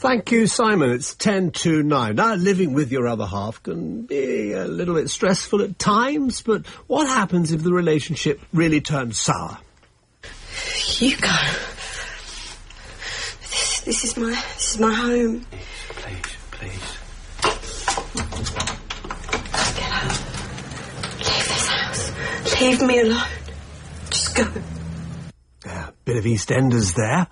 Thank you, Simon. It's 10 to 9. Now, living with your other half can be a little bit stressful at times, but what happens if the relationship really turns sour? You go. This is my home. Please. Get out. Leave this house. Leave me alone. Just go. A bit of EastEnders there.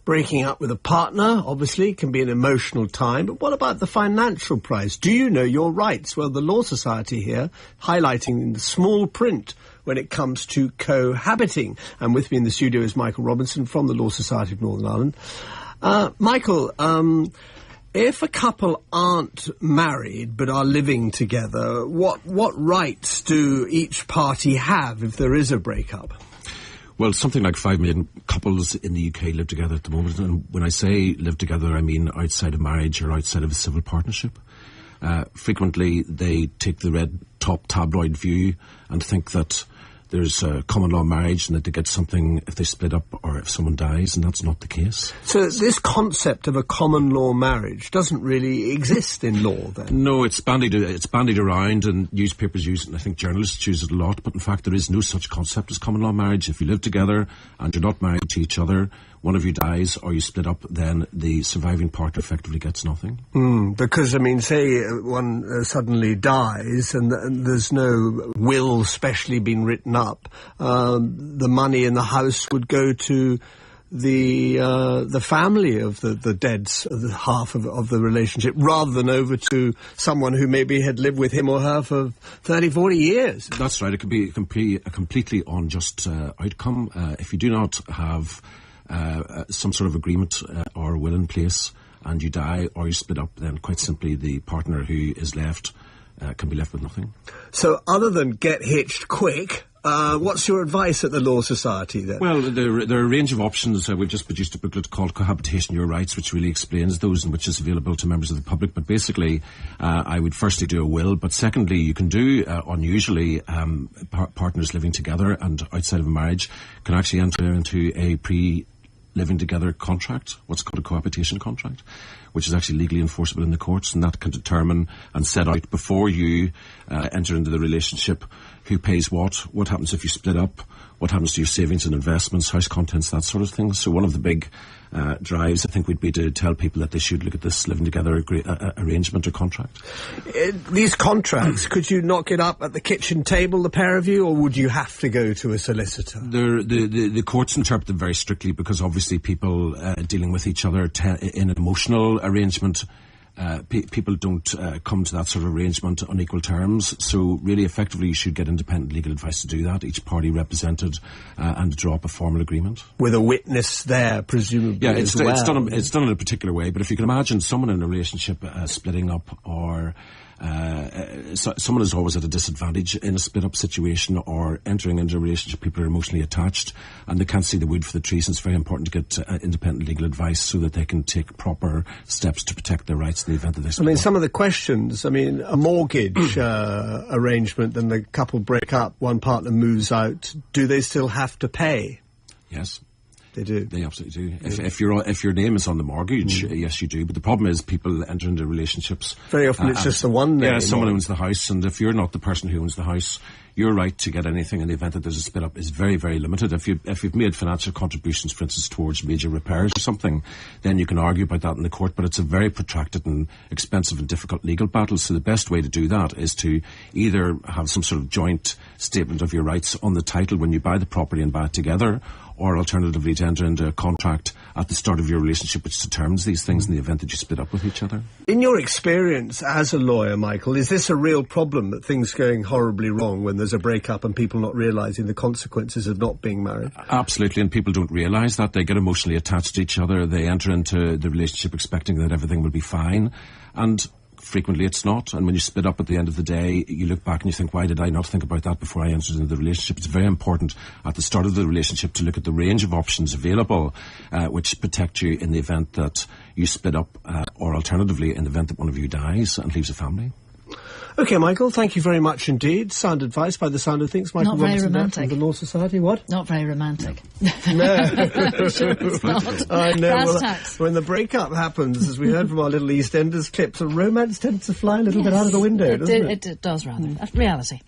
Breaking up with a partner, obviously, can be an emotional time, but what about the financial price? Do you know your rights? Well, the Law Society here, highlighting in the small print when it comes to cohabiting. And with me in the studio is Michael Robinson from the Law Society of Northern Ireland. Michael, if a couple aren't married but are living together, what rights do each party have if there is a breakup? Well, something like 5 million couples in the UK live together at the moment. And when I say live together, I mean outside of marriage or outside of a civil partnership. Frequently, they take the red top tabloid view and think that there's a common law marriage and that they get something if they split up or if someone dies, and that's not the case. So this concept of a common law marriage doesn't really exist in law, then? No, it's bandied around, and newspapers use it, and I think journalists use it a lot, but in fact there is no such concept as common law marriage. If you live together and you're not married to each other, one of you dies or you split up, then the surviving partner effectively gets nothing. Because, I mean, say one suddenly dies and there's no will specially been written up, the money in the house would go to the family of the dead's half of the relationship, rather than over to someone who maybe had lived with him or her for 30, 40 years. That's right. It could be a completely unjust outcome. If you do not have some sort of agreement or will in place and you die or you split up, then quite simply the partner who is left can be left with nothing. So other than get hitched quick, what's your advice at the Law Society then? Well, there are a range of options. We've just produced a booklet called Cohabitation, Your Rights, which really explains those and which is available to members of the public. But basically, I would firstly do a will, but secondly, you can do, unusually, partners living together and outside of a marriage can actually enter into a living together contract, what's called a cohabitation contract, which is actually legally enforceable in the courts, and that can determine and set out before you enter into the relationship who pays what happens if you split up, what happens to your savings and investments, house contents, that sort of thing. So one of the big drives, I think, would be to tell people that they should look at this living together arrangement or contract. These contracts, could you knock it up at the kitchen table, the pair of you, or would you have to go to a solicitor? The courts interpret them very strictly because obviously people dealing with each other in an emotional arrangement, people don't come to that sort of arrangement on equal terms. So really, effectively, you should get independent legal advice to do that, each party represented, and draw up a formal agreement. With a witness there, presumably. Yeah, it's done in a particular way. But if you can imagine someone in a relationship splitting up, or someone is always at a disadvantage in a split-up situation, or entering into a relationship, people are emotionally attached and they can't see the wood for the trees, and it's very important to get independent legal advice so that they can take proper steps to protect their rights in the event that they split up. Some of the questions, a mortgage arrangement, then the couple break up, one partner moves out, do they still have to pay? Yes. They do. They absolutely do. If your name is on the mortgage, yes, you do. But the problem is people enter into relationships. Very often it's just the one name. Yeah, someone owns the house, and if you're not the person who owns the house, your right to get anything in the event that there's a split up is very, very limited. If you've made financial contributions, for instance, towards major repairs or something, then you can argue about that in the court, but it's a very protracted and expensive and difficult legal battle. So the best way to do that is to either have some sort of joint statement of your rights on the title when you buy the property and buy it together, or alternatively to enter into a contract at the start of your relationship which determines these things in the event that you split up with each other. In your experience as a lawyer, Michael, is this a real problem, that things going horribly wrong when there's a breakup and people not realising the consequences of not being married? Absolutely, and people don't realise that. They get emotionally attached to each other. They enter into the relationship expecting that everything will be fine, and frequently it's not. And when you split up at the end of the day, you look back and you think, why did I not think about that before I entered into the relationship? It's very important at the start of the relationship to look at the range of options available which protect you in the event that you split up, or alternatively in the event that one of you dies and leaves a family. OK, Michael, thank you very much indeed. Sound advice by the sound of things. Michael Not very Robinson romantic. from the Law Society. What? Not very romantic. No. Sure it's not. I know. Brass Well, tacks. when the breakup happens, as we heard from our little EastEnders clips, romance tends to fly a little bit out of the window, doesn't it? It does, rather. Reality.